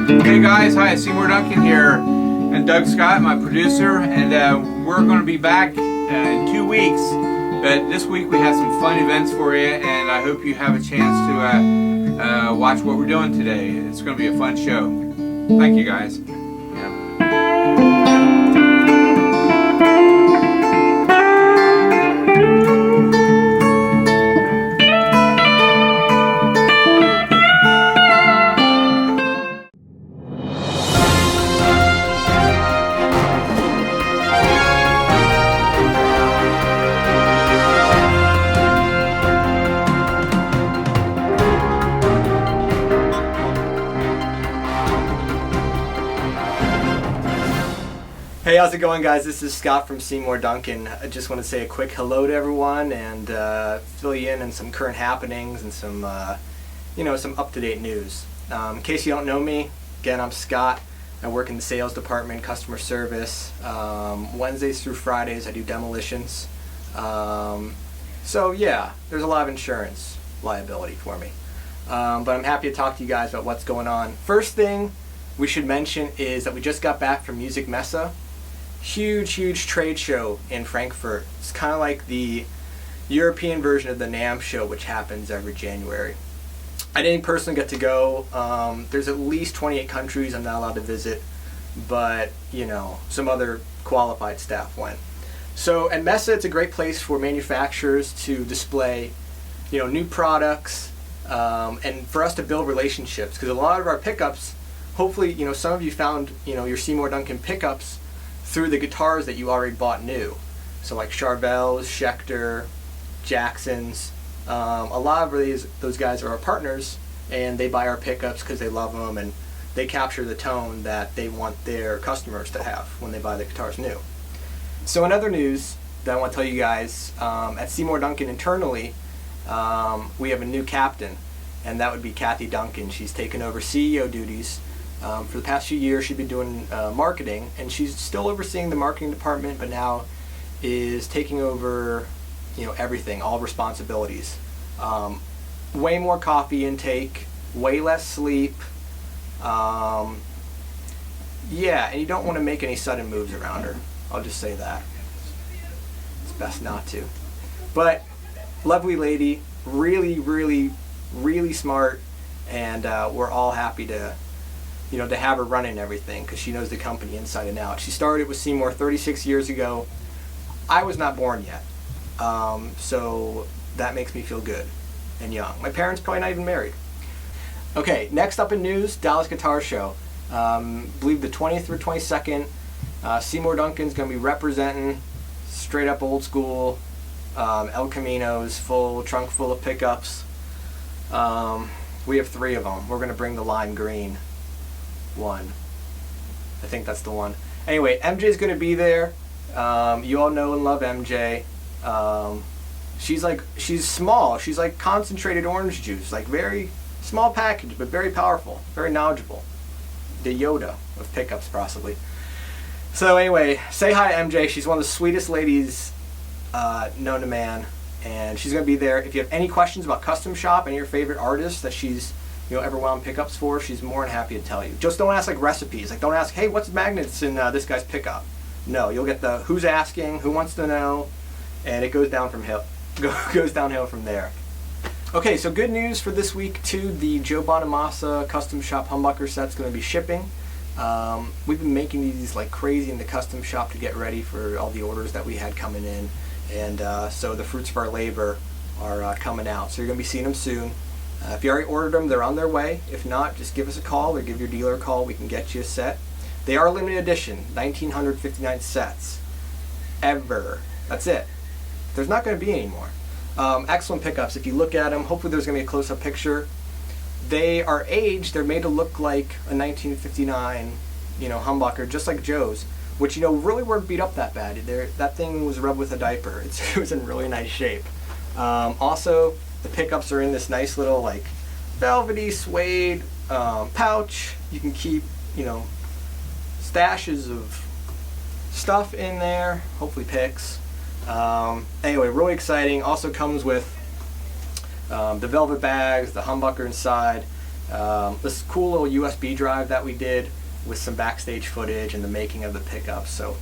Hey guys, hi, Seymour Duncan here, and Doug Scott, my producer, and we're going to be back in 2 weeks. But this week we have some fun events for you, and I hope you have a chance to watch what we're doing today. It's going to be a fun show. Thank you guys. Hey, how's it going, guys? This is Scott from Seymour Duncan. I just want to say a quick hello to everyone and fill you in on some current happenings and some, some up-to-date news. In case you don't know me, again, I'm Scott. I work in the sales department, customer service. Wednesdays through Fridays, I do demolitions. So yeah, there's a lot of insurance liability for me. But I'm happy to talk to you guys about what's going on. First thing we should mention is that we just got back from Music Messe. Huge trade show in Frankfurt. It's kind of like the European version of the NAMM show, which happens every January. I didn't personally get to go. There's at least 28 countries I'm not allowed to visit, but some other qualified staff went. So at Messe, it's a great place for manufacturers to display new products and for us to build relationships, because a lot of our pickups, hopefully some of you found your Seymour Duncan pickups through the guitars that you already bought new. So like Charvel's, Schecter, Jackson's. A lot of those guys are our partners, and they buy our pickups because they love them and they capture the tone that they want their customers to have when they buy the guitars new. So in other news that I want to tell you guys, at Seymour Duncan internally, we have a new captain, and that would be Kathy Duncan. She's taken over CEO duties. For the past few years, she's been doing marketing, and she's still overseeing the marketing department, but now is taking over, everything, all responsibilities. Way more coffee intake, way less sleep. Yeah, and you don't want to make any sudden moves around her. I'll just say that. It's best not to. But lovely lady, really smart, and we're all happy to have her running everything, because she knows the company inside and out. She started with Seymour 36 years ago. I was not born yet, so that makes me feel good and young. My parents probably not even married. Okay, next up in news, Dallas Guitar Show. Believe the 20th through 22nd, Seymour Duncan's going to be representing straight up old school, El Caminos, trunk full of pickups. We have 3 of them. We're going to bring the lime green one. I think that's the one. Anyway, MJ's going to be there. You all know and love MJ. She's small. She's like concentrated orange juice, like very small package, but very powerful, very knowledgeable. The Yoda of pickups, possibly. So anyway, say hi to MJ. She's one of the sweetest ladies known to man, and she's going to be there. If you have any questions about custom shop and your favorite artists that she's ever wound pickups for, she's more than happy to tell you. Just don't ask like recipes. Like, don't ask, hey, what's magnets in this guy's pickup? No, you'll get the who's asking, who wants to know, and it goes downhill from there. Okay, so good news for this week too. The Joe Bonanza custom shop humbucker set's going to be shipping. We've been making these like crazy in the custom shop to get ready for all the orders that we had coming in, and so the fruits of our labor are coming out. So you're going to be seeing them soon. If you already ordered them, they're on their way. If not, just give us a call or give your dealer a call. We can get you a set. They are limited edition, 1,959 sets. Ever. That's it. There's not going to be any more. Excellent pickups. If you look at them, hopefully there's going to be a close-up picture. They are aged. They're made to look like a 1959, humbucker, just like Joe's, which, really weren't beat up that bad. That thing was rubbed with a diaper. It was in really nice shape. Also, the pickups are in this nice little like velvety suede pouch. You can keep stashes of stuff in there, hopefully picks. Anyway, really exciting. Also comes with the velvet bags, the humbucker inside, this cool little USB drive that we did with some backstage footage and the making of the pickup. So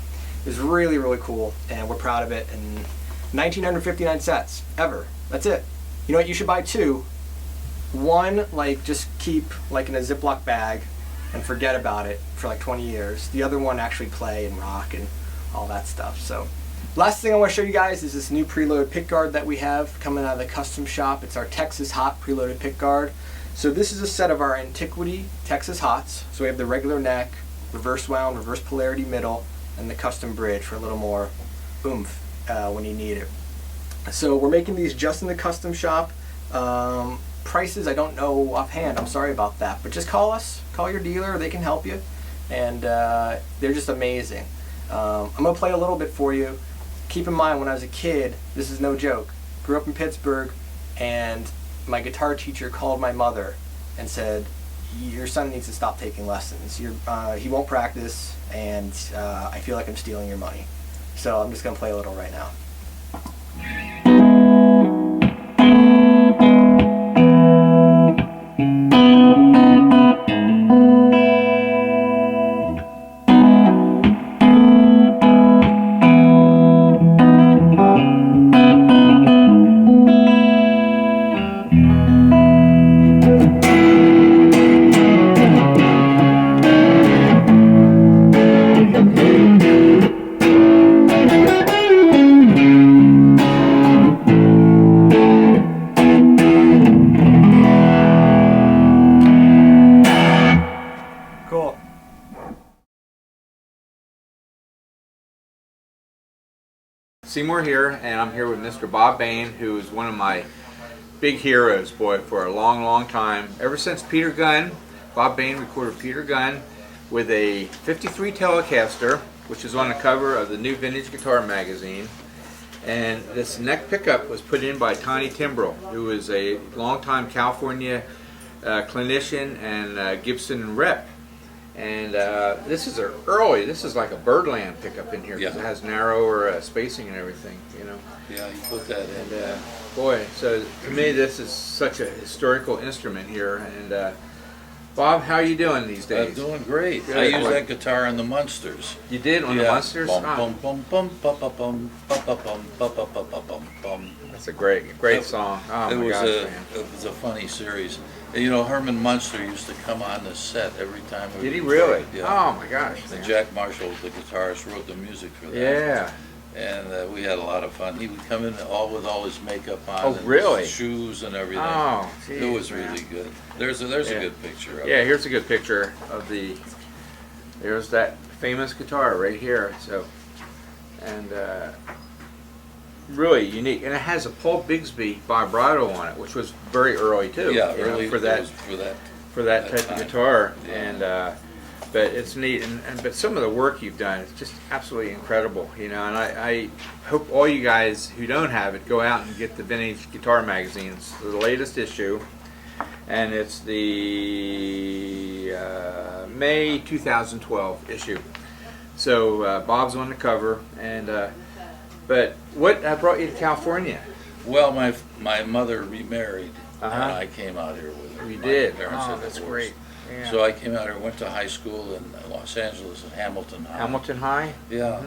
it was really, really cool, and we're proud of it. And 1,959 sets ever. That's it. You know what? You should buy two. One, like, just keep like in a Ziploc bag and forget about it for like 20 years. The other one, actually play and rock and all that stuff. So last thing I want to show you guys is this new preloaded pickguard that we have coming out of the custom shop. It's our Texas Hot preloaded pickguard. So this is a set of our Antiquity Texas Hots. So we have the regular neck, reverse wound, reverse polarity middle, and the custom bridge for a little more oomph when you need it. So we're making these just in the custom shop. Prices I don't know offhand, I'm sorry about that, but just call us, call your dealer, they can help you, and they're just amazing. I'm going to play a little bit for you. Keep in mind, when I was a kid, this is no joke, grew up in Pittsburgh, and my guitar teacher called my mother and said, your son needs to stop taking lessons. He won't practice, and I feel like I'm stealing your money. So I'm just going to play a little right now. Cool. Seymour here, and I'm here with Mr. Bob Bain, who is one of my big heroes, boy, for a long, long time. Ever since Peter Gunn, Bob Bain recorded Peter Gunn with a 53 Telecaster, which is on the cover of the new Vintage Guitar magazine. And this neck pickup was put in by Tiny Timbrel, who is a longtime California clinician and Gibson rep. And this is this is like a Birdland pickup in here, because it has narrower spacing and everything, you know. Yeah, you put that in. And boy, so to me this is such a historical instrument here. And Bob, how are you doing these days? I'm doing great. Good. I use that guitar on the Munsters. You did on the Munsters? Bum, bum, bum, bum, bum, bum, bum, bum, bum, bum, bum, bum, bum, bum. That's a great song. Oh my gosh, man. It was a funny series. And, you know, Herman Munster used to come on the set every time we Did he would really? play. Yeah. Oh my gosh. And man. Jack Marshall, the guitarist, wrote the music for that. Yeah. And we had a lot of fun. He would come in with all his makeup on, Oh, and really? his shoes and everything. Oh, geez, it was man. really good. There's a Yeah. good picture of Yeah, it. here's a good picture of there's that famous guitar right here. So, and really unique, and it has a Paul Bigsby vibrato on it, which was very early too. Yeah, you know, early for that that type of time. guitar. Yeah. And but it's neat, and but some of the work you've done is just absolutely incredible, you know. And I hope all you guys who don't have it go out and get the Vintage Guitar magazine. It's the latest issue, and it's the May 2012 issue. So Bob's on the cover, and but what brought you to California? Well, my mother remarried, Uh-huh. and I came out here with her. You My did? parents Oh, had that's divorced. great. Yeah. So I came out here, went to high school in Los Angeles at Hamilton High. Hamilton High? Yeah.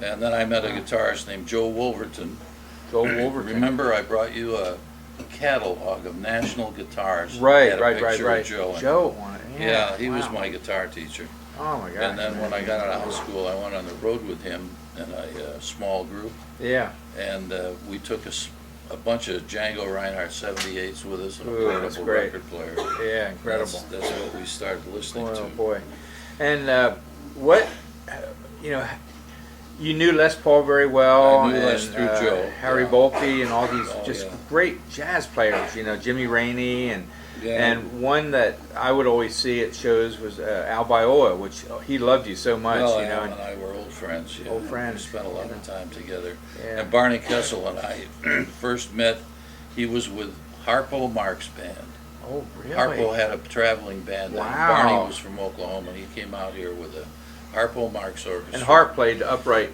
And then I met a guitarist named Joe Wolverton. Joe Wolverton. Remember I brought you a catalog of national guitars. Right, Had a right, picture right. of Joe in it. Joe on it. Yeah, Yeah, he was wow. my guitar teacher. Oh my gosh. And then when I got out of high school, I went on the road with him in a small group. Yeah. And we took a bunch of Django Reinhardt 78s with us and a Ooh, that's portable great. record player. Yeah, incredible. That's what we started listening Boy, to. oh boy. And what, you know, you knew Les Paul very well. I knew and, Les through Joe. Harry Yeah. Volpe and all these Oh, just yeah. great jazz players, you know, Jimmy Rainey and Yeah. and one that I would always see at shows was Al Biola, which he loved you so much, Well, you know. Al and I were old friends. Yeah. Old friends. We spent a lot of time together. Yeah. And Barney Kessel and I first met. He was with Harpo Marx band. Oh, really? Harpo had a traveling band. Wow. And Barney was from Oklahoma. He came out here with a Harpo Marx orchestra. And Harp played the upright,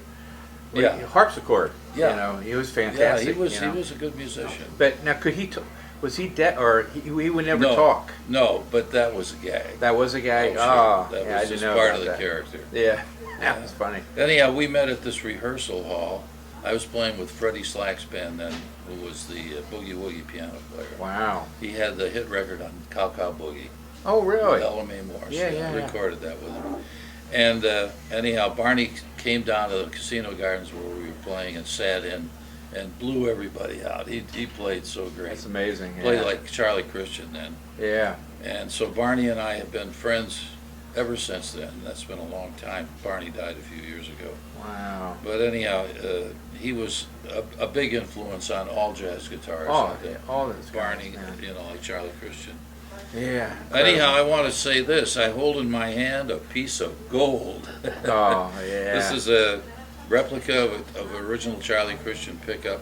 Yeah. harpsichord. Yeah. You know, he was Yeah, fantastic. he was you know. he was a good musician. But now, was Was he dead, or he would never No. talk? No, but that was a gag. That was a guy. Oh, Oh, sure. That yeah, I was didn't just know part about of the that. character. Yeah, that was funny. Anyhow, we met at this rehearsal hall. I was playing with Freddie Slack's band then, who was the Boogie Woogie piano player. Wow. He had the hit record on Cow Cow Boogie. Oh, really? With Ella Mae Morse. Yeah. I recorded that with him. And anyhow, Barney came down to the Casino Gardens where we were playing and sat in and blew everybody out. He played so great. That's amazing. Played Yeah. like Charlie Christian then. Yeah. And so Barney and I have been friends ever since then. That's been a long time. Barney died a few years ago. Wow. But anyhow, he was a big influence on all jazz guitarists. Oh, yeah, all those guys, Barney, man. you know, like Charlie Christian. Yeah. Anyhow, I want to say this. I hold in my hand a piece of gold. Oh, yeah. This is a replica of original Charlie Christian pickup,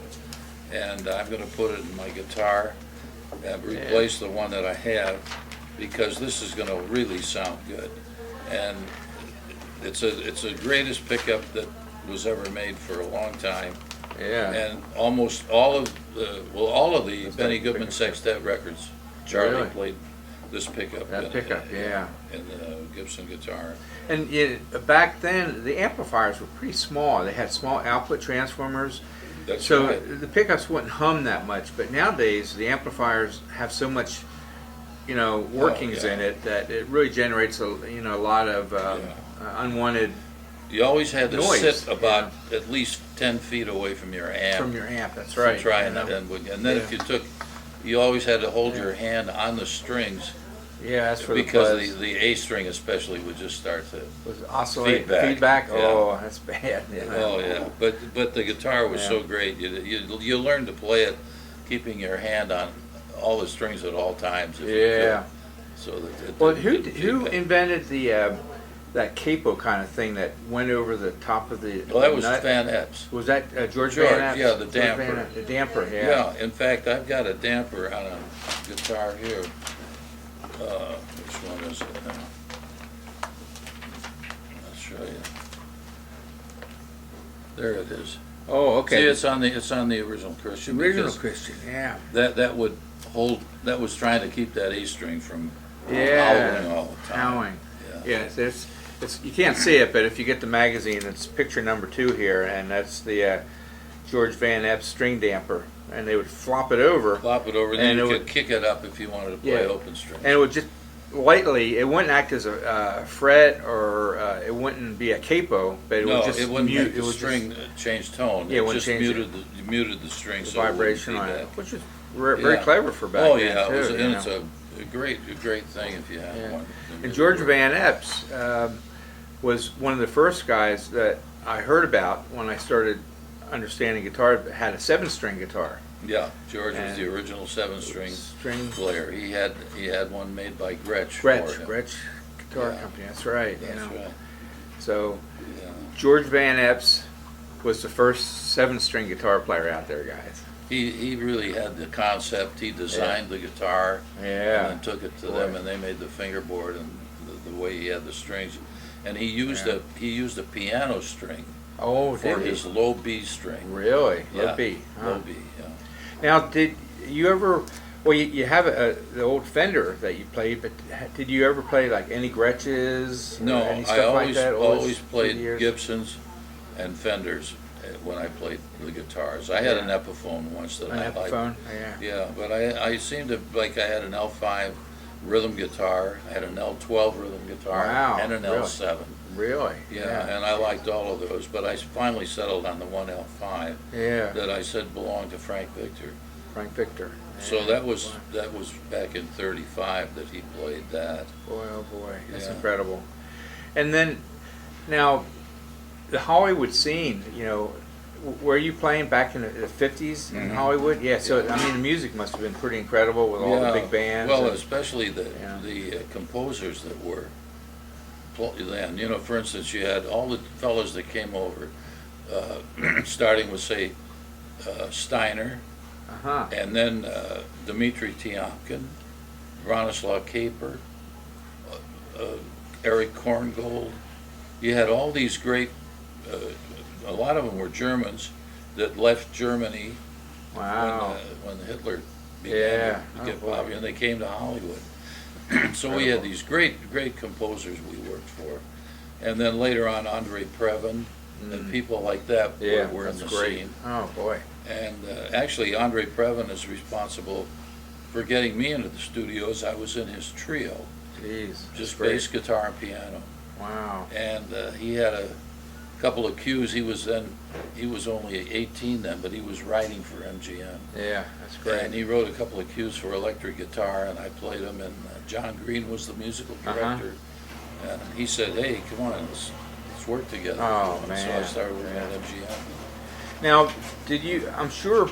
and I'm going to put it in my guitar and replace the one that I have, because this is going to really sound good. And it's the greatest pickup that was ever made for a long time. Yeah. And almost all of the That's Benny that Goodman pickup. Sextet records, Charlie Really? played this pickup. That pickup, yeah. And the Gibson guitar. And back then, the amplifiers were pretty small. They had small output transformers, That's so right. the pickups wouldn't hum that much. But nowadays, the amplifiers have so much, workings yeah. in it that it really generates a lot of unwanted You always had to noise, sit about at least 10 feet away from your amp. from your amp. That's to right. try you know? and then if you always had to hold your hand on the strings, Yeah, that's for the because buzz. the A string especially would just start to. Was oscillate Feedback. Yeah. Oh, that's bad. Yeah. Oh yeah, but the guitar was Yeah. so great. You learned to play it, keeping your hand on all the strings at all times. If you Yeah. could, so that it Well, didn't get who feedback. invented the that capo kind of thing that went over the top of the? Well, that was nut? Van Epps. Was that George George, Van Epps? yeah, the George Van damper. Epps, the damper, yeah. Yeah, in fact, I've got a damper on a guitar here. Which one is it now? I'll show you. There it is. Oh, okay. See, it's on the original Christian. Original because Christian, yeah. That would hold. That was trying to keep that A string from Yeah. howling all the time. Howling. Yeah. Yeah, it's you can't see it, but if you get the magazine, it's picture number 2 here, and that's the George Van Epps string damper, and they would flop it over, Flop it over, then And you it could would- kick it up if you wanted to play Yeah. open string. and it would just lightly. It wouldn't act as a fret, or it wouldn't be a capo, but it No, would just it wouldn't mute. make it the would string change tone. Yeah, it it wouldn't just change muted the string, just so the it wouldn't vibration on it, feedback. which is very Yeah. clever for back Oh then yeah, too. it was, you and know. it's a great thing if you have Yeah. one. And George Van Epps was one of the first guys that I heard about when I started understanding guitar. Had a 7-string guitar. Yeah, George was And the original 7-string String player. He had one made by Gretsch. Gretsch for him. Guitar Yeah. Company. That's right. That's right. So Yeah. George Van Epps was the first 7-string guitar player out there, guys. He really had the concept. He designed the guitar Yeah. and then took it to Boy. them, and they made the fingerboard and the way he had the strings. And he used a piano string Oh, for did his he? low B string. Really? Yeah, Low B. Huh. Low B. Yeah. Now, did you ever? Well, you have the old Fender that you played, but did you ever play like any Gretches? or No, any stuff I like always that? always through played the years? Gibsons and Fenders when I played the guitars. I had Yeah. an Epiphone once that An I liked. Epiphone? Yeah. Yeah, but I seemed to like I had an L5 rhythm guitar, I had an L12 rhythm guitar, Wow, and an really? L7. Really? Yeah, and I liked all of those, but I finally settled on the one L5 Yeah. that I said belonged to Frank Victor. Frank Victor. So Yeah. that was Boy. back in '35 that he played that. Boy, oh boy, that's Yeah. incredible. And then, now, the Hollywood scene, were you playing back in the 50s in Mhm. Hollywood? Yeah, so, I mean, the music must have been pretty incredible with all the big bands. Well, and- especially the Yeah. composers that were then. For instance, you had all the fellas that came over, starting with say Steiner, uh-huh. and then Dmitri Tiomkin, Bronislaw Kaper, Eric Korngold. You had all these great. A lot of them were Germans that left Germany Wow. when Hitler began to Oh, get boy. popular, and they came to Hollywood. So we had these great composers we worked for. And then later on, Andre Previn and people like that Yeah, were in that's the great. scene. Oh boy. And actually, Andre Previn is responsible for getting me into the studios. I was in his trio, Jeez. just great. bass, guitar, and piano. Wow. And he had a couple of cues. He was only 18 then, but he was writing for MGM. Yeah, that's great. And he wrote a couple of cues for electric guitar, and I played them. And John Green was the musical director. And he said, "Hey, come on, let's work together." Oh, And man. So I started working at MGM. Now, did you? I'm sure,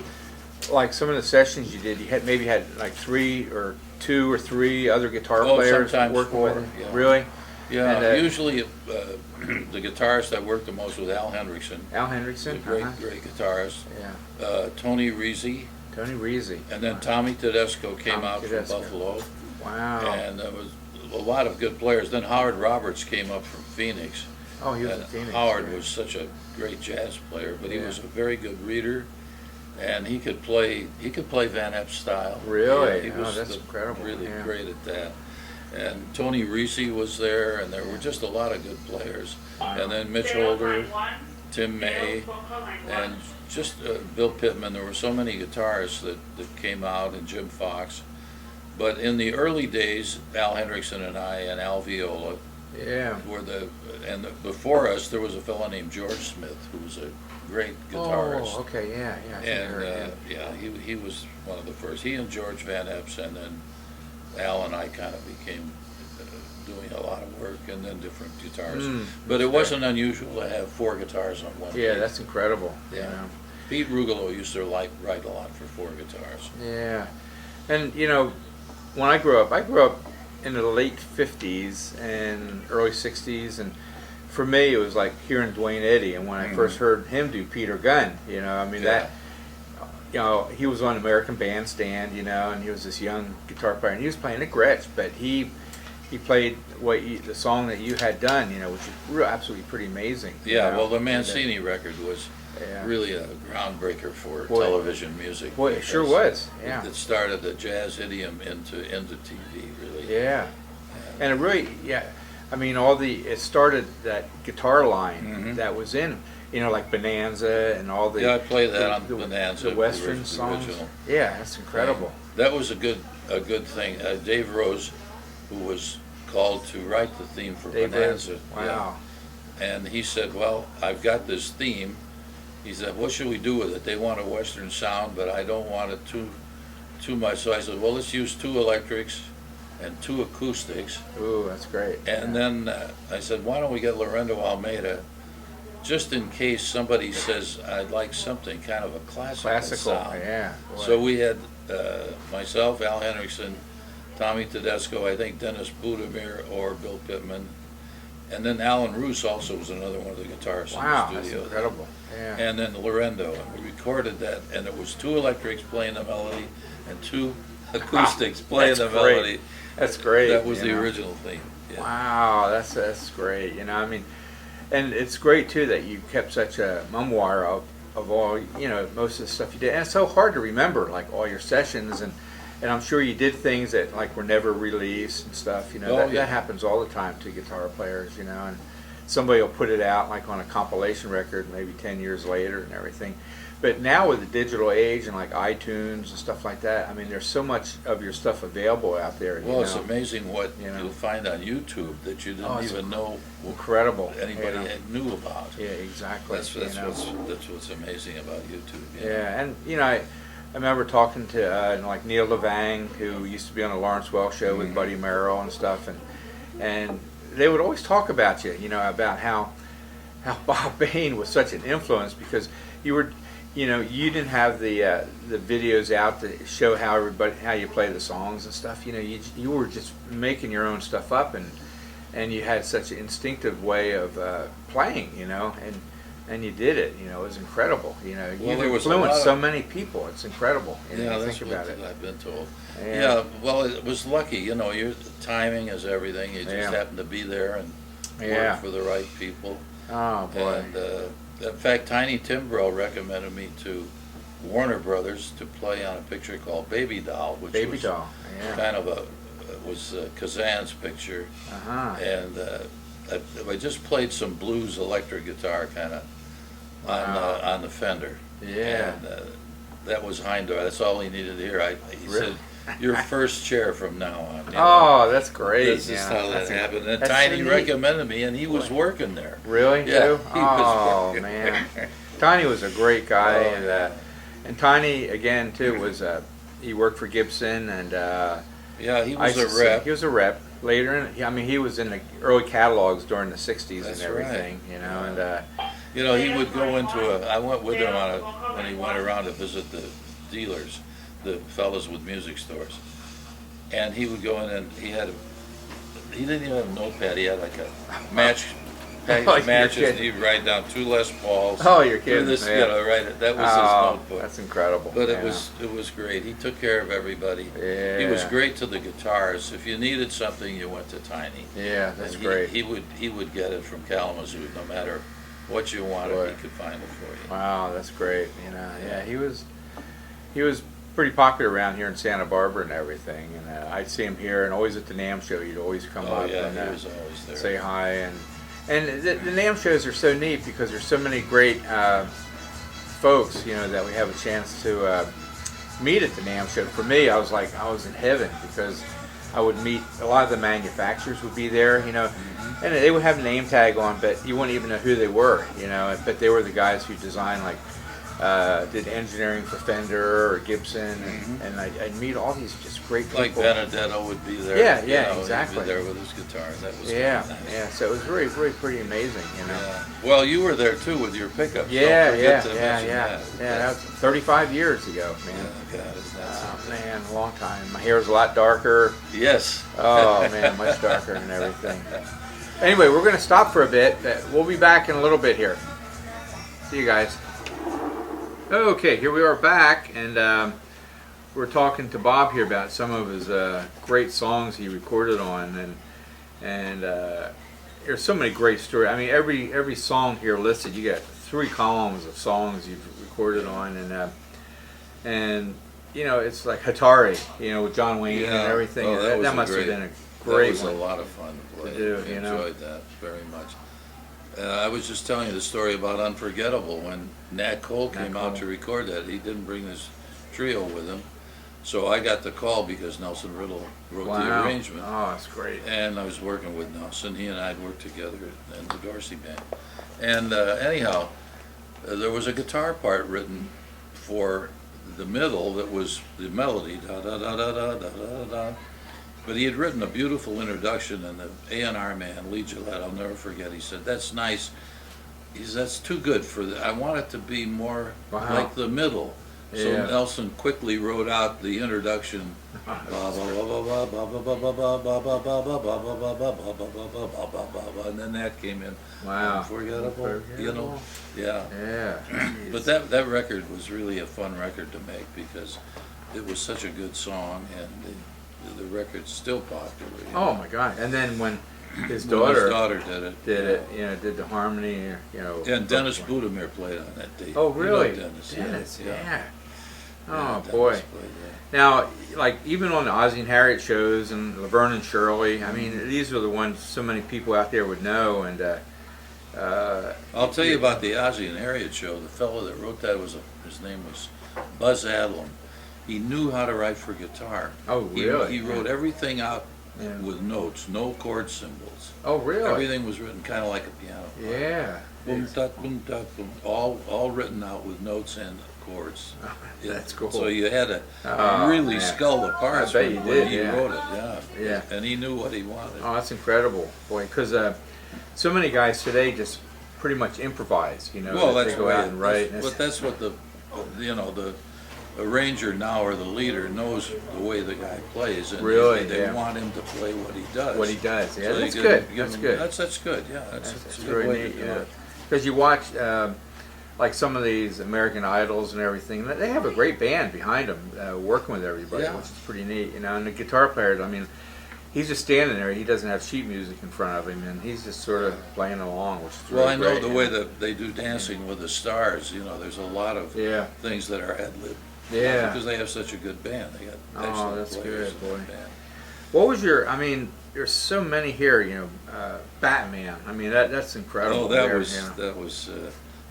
like some of the sessions you did, you maybe had like 2 or 3 other guitar Oh, players sometimes working 4, with you. yeah. Really? Yeah, And, usually the guitarist I worked the most with Al Hendrickson, Al a Hendrickson. great guitarist. Yeah. Tony Rizzi, Tony Rizzi. and then Tommy Tedesco came Tommy out Tedesco. from Buffalo, Wow. and there was a lot of good players. Then Howard Roberts came up from Phoenix. Oh, he was And in Phoenix. Howard right. was such a great jazz player, but he Yeah. was a very good reader, and he could play Van Epp style. Really? Yeah, he Oh, was that's incredible. really Yeah. great at that. And Tony Rizzi was there, and there were just a lot of good players. And then Mitch Holder, Tim May, and just Bill Pittman. There were so many guitarists that came out, and Jim Fox. But in the early days, Al Hendrickson and I and Al Viola Yeah. were before us there was a fellow named George Smith who was a great guitarist. Oh, okay. Yeah. Yeah. I think I And heard, he was one of the first. He and George Van Epps, and then Al and I kind of became doing a lot of work, and then different guitars. But it wasn't unusual to have 4 guitars on one. Yeah, tape. that's incredible. Yeah. You know. Pete Rugolo used to write a lot for 4 guitars. Yeah. And when I grew up in the late 50s and early 60s, and for me it was like hearing Dwayne Eddy, and when I first heard him do Peter Gunn, I mean that he was on American Bandstand, and he was this young guitar player, and he was playing a Gretsch, but he played the song that you had done, which is absolutely pretty amazing. Yeah, well, the Mancini record was Yeah. really a groundbreaker for Boy. television music. Boy, it sure because was. Yeah. It started the jazz idiom into TV, really. Yeah. And it really, I mean, it started that guitar line that was in, like Bonanza and all the. Yeah, I played that on Bonanza, The Western the songs. original. Yeah, that's incredible. That was a good thing. Dave Rose, who was called to write the theme for Dave Bonanza. Rose. Wow. Yeah. And he said, "Well, I've got this theme." He said, "What should we do with it? They want a Western sound, but I don't want it too much." So I said, "Well, let's use 2 electrics and 2 acoustics." Ooh, that's great. And then I said, "Why don't we get Lorendo Almeida, just in case somebody says I'd like something kind of a classical sound." Yeah. Boy. So we had myself, Al Hendrickson, Tommy Tedesco, I think Dennis Budimir or Bill Pittman, and then Alan Roos also was another one of the guitarists Wow, in the that's studio. incredible. Yeah. And then Lorendo, and we recorded that, and it was 2 electrics playing the melody and 2 acoustics playing the That's great. melody. That's great. That was the you know. original theme. Yeah. Wow, that's great. I mean, and it's great too that you kept such a memoir of all most of the stuff you did, and it's so hard to remember like all your sessions, and I'm sure you did things that like were never released and stuff. That happens all the time to guitar players. And somebody will put it out like on a compilation record maybe 10 years later and everything. But now with the digital age and like iTunes and stuff like that, I mean, there's so much of your stuff available out there. Well, it's amazing what You know. you'll find on YouTube that you didn't it's even know incredible. anybody knew about. Yeah, exactly. That's what's amazing about YouTube. Yeah, and I remember talking to like Neil Levang, who used to be on the Lawrence Welk show with Buddy Merrill and stuff, and they would always talk about you, about how Bob Bain was such an influence because you were. You didn't have the videos out to show how you play the songs and stuff. You were just making your own stuff up, and you had such an instinctive way of playing. And you did it. It was incredible. You there was a influenced lot so of- many people. It's incredible. Yeah, You that's think what about it. I've been told. Yeah. Yeah, well, it was lucky. Your timing is everything. You just Yeah. happened to be there and Yeah. work for the right people. Oh boy. And in fact, Tiny Timbro recommended me to Warner Brothers to play on a picture called Baby Doll, which Baby was Doll. Yeah. kind of was Kazan's picture. Uh-huh. And I just played some blues electric guitar kind of on the Fender. Yeah. And that was Heindorf. That's all he needed to hear. He Really? said, "Your first chair from now on." You know? Oh, that's great. This is yeah. how that That's happened. And that's Tiny so neat. recommended me, and he was working there. Really? Yeah, Too? he was Oh working. man, Tiny was a great guy, Oh, and Tiny again too was he worked for Gibson, and Yeah, he I was used a to see- rep. He was a rep. Later, I mean, he was in the early catalogs during the '60s That's and everything, right. you know, and You know, he would go into I went with him when he went around to visit the dealers, the fellas with music stores. And he would go in and he didn't even have a notepad, he had like a match, package Oh, of you're matches, and kidding. he'd write down 2 Les Pauls. oh, you're Do kidding, this, man. you know, write it, that was Oh, his notebook. that's incredible. But yeah. it was great, he took care of everybody. Yeah. He was great to the guitars, if you needed something, you went to Tiny. Yeah, that's And great. He would get it from Kalamazoo, no matter what you wanted, Boy. he could find it for you. Wow, that's great. You know, yeah, he was pretty popular around here in Santa Barbara and everything. And I'd see him here, and always at the NAMM show, he'd always come Oh, up yeah, and he was always there. say hi. And the NAMM shows are so neat because there's so many great folks, you know, that we have a chance to meet at the NAMM show. For me, I was in heaven because I would meet a lot of the manufacturers would be there, you know, and they would have a name tag on, but you wouldn't even know who they were, you know. But they were the guys who designed, like, did engineering for Fender or Gibson, and I'd meet all these just great people. Like Benedetto would be there. Yeah, you yeah, know, exactly. He'd be there with his guitar. That was Yeah, nice. yeah. So it was really, really pretty amazing, you know. Yeah. Well, you were there too with your pickups. Yeah, Don't yeah, forget to yeah, mention yeah, that. yeah. That was 35 years ago, man. Yeah, God, isn't that something? Man, a long time. My hair was a lot darker. Yes. Oh man, much darker and everything. Anyway, we're going to stop for a bit. We'll be back in a little bit here. See you guys. Okay, here we are back, and we're talking to Bob here about some of his great songs he recorded on, and there's so many great stories. I mean, every song here listed, you got 3 columns of songs you've recorded on, and you know, it's like Hatari, you know, with John Wayne and everything. Oh, that was must a have great, been a great That was one. a lot of fun to play. to do, I you know. enjoyed that very much. I was just telling you the story about Unforgettable. When Nat Cole came out to record that, he didn't bring his trio with him. So I got the call because Nelson Riddle wrote the arrangement. Oh, that's great. And I was working with Nelson. He and I had worked together in the Dorsey Band. And anyhow, there was a guitar part written for the middle that was the melody, da da da da da da da da. But he had written a beautiful introduction, and the A&R man, Lee Gillette, I'll never forget, he said, "That's nice." He said, "That's too good for the, I want it to be more like the middle." So Yeah. Nelson quickly wrote out the introduction, and then that came in. Wow. Unforgettable, you know, yeah. Yeah. But that record was really a fun record to make because it was such a good song, and the record's still popular. You know. Oh my God! And then when his Well, daughter his daughter did it, you know, did the harmony, you know. And Dennis Budimir played on that tape. Oh You know really? Dennis, Dennis, yeah. Yeah, Oh Dennis boy. played that. Now, like even on the Ozzie and Harriet shows and Laverne and Shirley, I mean, these are the ones so many people out there would know. And I'll tell you about the Ozzie and Harriet show. The fellow that wrote that his name was Buzz Adlam. He knew how to write for guitar. Oh really? He wrote everything out Yeah. with notes, no chord symbols. Oh really? Everything was written kind of like a piano. Yeah. Boom, boom, boom, all written out with notes and chords. That's cool. So you had to Oh, really man. skull the parts I bet you when did, he yeah. wrote it. Yeah. Yeah. And he knew what he wanted. Oh, that's incredible, boy. Because so many guys today just pretty much improvise. You know, Well, they that's go what out and write. and But that's what the arranger now or the leader knows the way the guy plays, and Really? they Yeah. want him to play what he does. what he does. Yeah, So you that's give good. him- That's him- good. That's good. Yeah, that's That's a good really way neat, to do yeah. it. Because you watch, like some of these American Idols and everything, they have a great band behind them working with everybody, Yeah. which is pretty neat. You know, and the guitar players, I mean, he's just standing there. He doesn't have sheet music in front of him, and he's just sort of playing along, which is Well, really I know great, the you way that they do Dancing with the Stars, there's a lot of Yeah. things that are ad-lib. Yeah. Because they have such a good band. They got excellent that's players good, in boy. the band. What was your? I mean, there's so many here. Batman. I mean, that's incredible. Oh, there, that was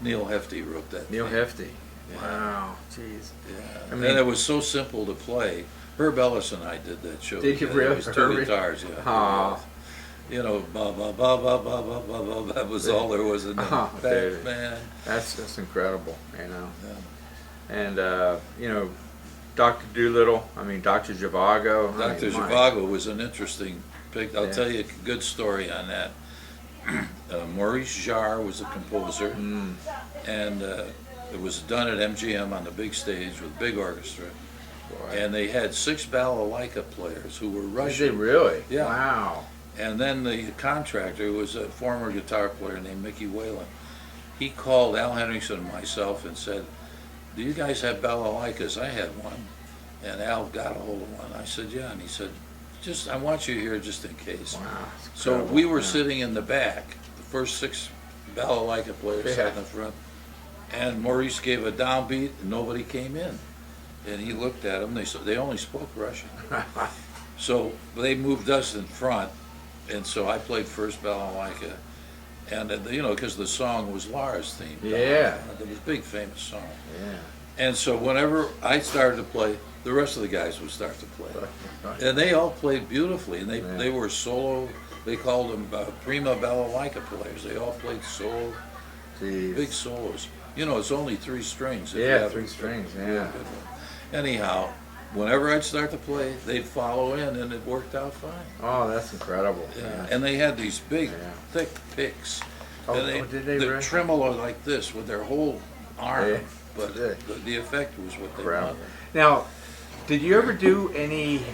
Neil Hefti wrote that. Neil theme. Hefti. Yeah. Wow, jeez. Yeah, I mean- and it was so simple to play. Herb Ellis and I did that show. Did you together. really? It was two Herbie? guitars, yeah. Aw. Ba ba ba ba ba ba ba ba. That was all there was in that. Oh, baby. Batman. That's incredible. Yeah. And Dr. Doolittle. I mean, Dr. Zhivago. Dr. My- Zhivago was an interesting pick. I'll Yeah. tell you a good story on that. Maurice Jarre was the composer, Mm. and it was done at MGM on the big stage with big orchestra. Boy. And they had 6 balalaika players who were Did Russian. they really? Yeah. Wow. And then the contractor was a former guitar player named Mickey Whalen. He called Al Henriksen and myself and said, "Do you guys have balalaikas?" I had one. And Al got a hold of one. I said, "Yeah." And he said, I want you here just in case. Wow. It's So incredible. we were Yeah. sitting in the back. The first 6 balalaika players sat in Yeah. the front. And Maurice gave a downbeat and nobody came in. And he looked at them. They only spoke Russian. So they moved us in front. And so I played first balalaika. And, because the song was Lara's theme. Yeah. It was a big famous song. Yeah. And so whenever I started to play, the rest of the guys would start to play. Right. And they all played beautifully, and Yeah. they were solo. They called them prima balalaika players. They all played solo, Jeez. big solos. It's only 3 strings. if you Yeah, have 3 a strings. real Yeah. good one. Anyhow, whenever I'd start to play, they'd follow in, and it worked out fine. Oh, that's incredible. Yeah. And they had these big, Yeah. thick picks. Oh, and did they really? tremolo like this with their whole arm. Yeah. But Yeah. the effect was what they Incredible. wanted. Now, did you ever do any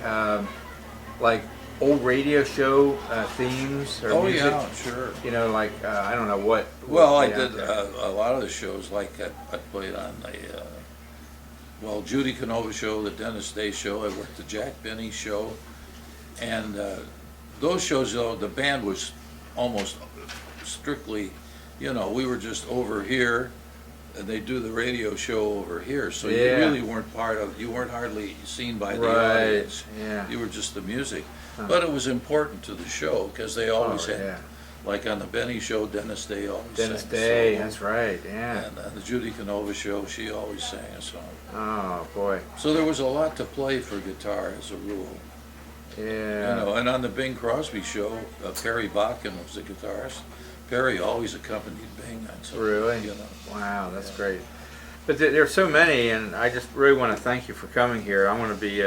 like old radio show themes or Oh music? yeah, sure. I don't know what. Well, I yeah, did yeah. a lot of the shows. Like I played on the Judy Canova show, the Dennis Day show. I worked the Jack Benny show, and those shows, though, the band was almost strictly, we were just over here, and they do the radio show over here. So you Yeah. really weren't you weren't hardly seen by the Right. audience. Yeah. You were just the music. Huh. But it was important to the show because they always had, yeah. like on the Benny show, Dennis Day always Dennis sang a Day. solo. That's right. Yeah. And the Judy Canova show, she always sang a song. Oh boy. So there was a lot to play for guitar as a rule. Yeah. And on the Bing Crosby show, Perry Botkin was the guitarist. Perry always accompanied Bing on something. Really? Wow, that's great. But there's so many, and I just really want to thank you for coming here. I want to be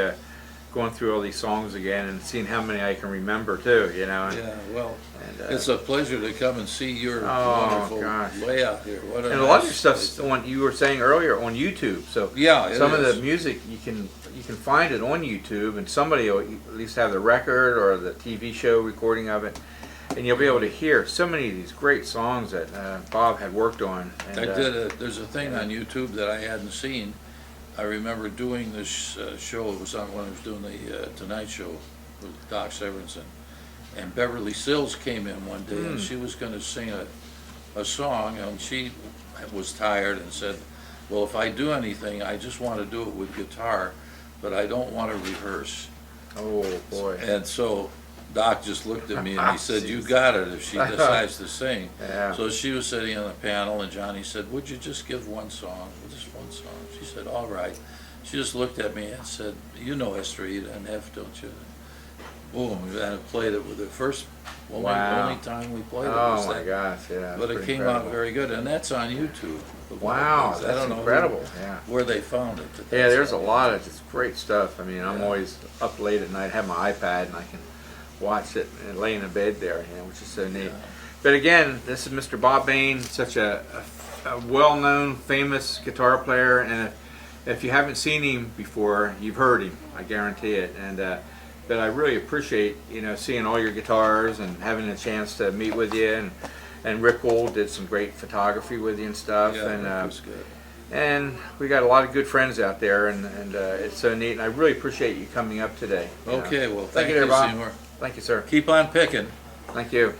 going through all these songs again and seeing how many I can remember too. And, Yeah, well, and, it's a pleasure to come and see your Oh, wonderful gosh. layout here. What and a lot of your nice stuff's place. on, you were saying earlier, on YouTube. So Yeah, it some of is. the music you can find it on YouTube, and somebody will at least have the record or the TV show recording of it, and you'll be able to hear so many of these great songs that Bob had worked on. And, There's a thing on YouTube that I hadn't seen. I remember doing this show. It was on when I was doing the Tonight Show with Doc Severinsen. And Beverly Sills came in one day and she was going to sing a song, and she was tired and said, "Well, if I do anything, I just want to do it with guitar, but I don't want to rehearse." Oh boy. And so Doc just looked at me and he said, "You got it if she decides to sing." Yeah. So she was sitting on the panel, and Johnny said, "Would you just give one song, just one song?" She said, "All right." She just looked at me and said, "You know Estrella and F, don't you?" Boom, and I played it with the first, Wow. only time we played it Oh was my that. gosh, yeah. But it pretty came incredible. out very good, and that's on YouTube. Wow, I that's don't know incredible. Yeah. where they found it. but Yeah, that's there's a on lot of YouTube. just great stuff. I mean, I'm Yeah. always up late at night, have my iPad, and I can watch it and lay in the bed there, which is so neat. Yeah. But again, this is Mr. Bob Bain, such a well-known, famous guitar player, and if you haven't seen him before, you've heard him. I guarantee it. And but I really appreciate seeing all your guitars and having a chance to meet with you. And Rick Gold did some great photography with you and stuff. Yeah, and that was good. and we got a lot of good friends out there, and it's so neat. And I really appreciate you coming up today. Okay, well, Thank you thank there, you, Bob. Seymour. Thank you, sir. Keep on picking. Thank you.